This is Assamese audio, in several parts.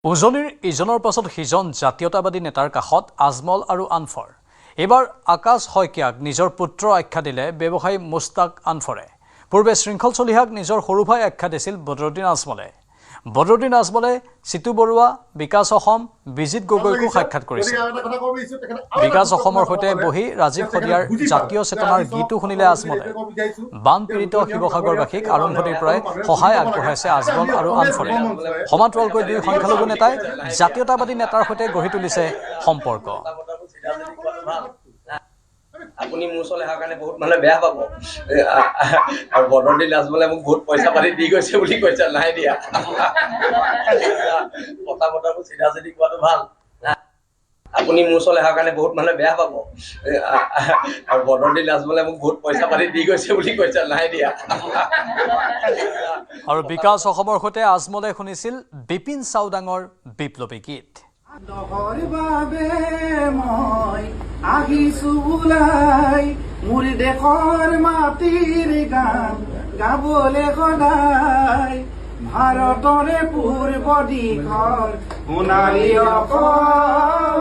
উজনিৰ ইজনৰ পাছত সিজন জাতীয়তাবাদী নেতাৰ কাষত আজমল আৰু আনফৰ। এবাৰ আকাশ শইকীয়াক নিজৰ পুত্ৰ আখ্যা দিলে ব্যৱসায়ী মুস্তাক আনফৰে। পূৰ্বে শৃংখল চলিহাক নিজৰ সৰু ভাই আখ্যা দিছিল বদৰুদ্দিন আজমলে। বদৰুদ্দিন আজমলে চিতু বৰুৱা, বিকাশ অসম, বিজিত গগৈকো সাক্ষাৎ কৰিছিল। বিকাশ অসমৰ সৈতে বহি ৰাজীৱ শদিয়াৰ জাতীয় চেতনাৰ গীতো শুনিলে আজমলে। বানপীড়িত শিৱসাগৰবাসীক আৰম্ভণিৰ পৰাই সহায় আগবঢ়াইছে আজমল আৰু আনফৰে। সমান্তৰালকৈ দুই সংখ্যালঘু নেতাই জাতীয়তাবাদী নেতাৰ সৈতে গঢ়ি তুলিছে সম্পৰ্ক। আপুনি মোৰ ওচৰলৈ অহাৰ কাৰণে বহুত মানুহে বেয়া পাব আৰু বদৰুদ্দিন আজমলে মোক বহুত পইচা পাতি দি গৈছে বুলি কৈছে, নাই দিয়া। কথা বতৰাবোৰ চিধা চিধি কোৱাটো ভাল। আপুনি মোৰ ওচৰলৈ অহাৰ কাৰণে বহুত মানুহে বেয়া পাব আৰু বদৰুদ্দিন আজমলে মোক বহুত পইচা পাতি দি গৈছে বুলি কৈছে, নাই দিয়া। আৰু বিকাশ অসমৰ সৈতে আজমলে শুনিছিল বিপিন চাওডাঙৰ বিপ্লৱী গীত। আহিছো ওলাই মোৰ দেশৰ মাটিৰ গান গাবলে সদায়, ভাৰতৰে পূৰ্ব দিশৰ সোণালী অসম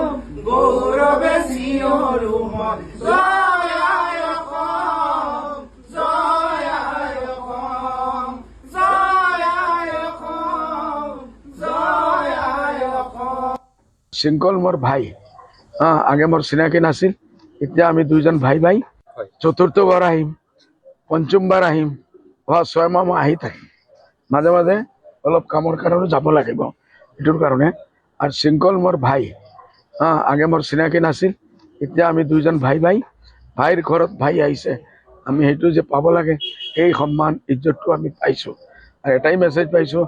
গৌৰৱে চিঞৰো মই, জয় আই অসম, জয় আই অসম, জয় আই অসম, জয় আই অসম। শৃংখল মোৰ ভাই, আগে মোৰ চিনাকি নাছিল, এতিয়া আমি দুইজন ভাই ভাই। চতুৰ্থবাৰ আহিম, পঞ্চমবাৰ আহিম, 6 মাহ মই আহি থাকিম। মাজে মাজে অলপ কামৰ কাৰণে যাব লাগিব, এইটোৰ কাৰণে। আৰু শৃংখল মোৰ ভাই, আগে মোৰ চিনাকি নাছিল, এতিয়া আমি দুইজন ভাই ভাই। ভাইৰ ঘৰত ভাই আহিছে, আমি সেইটো যে পাব লাগে সেই সন্মান ইজ্জতটো আমি পাইছোঁ। আৰু এটাই মেছেজ পাইছোঁ,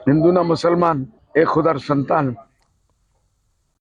হিন্দু না মুছলমান, এক খুদাৰ সন্তান।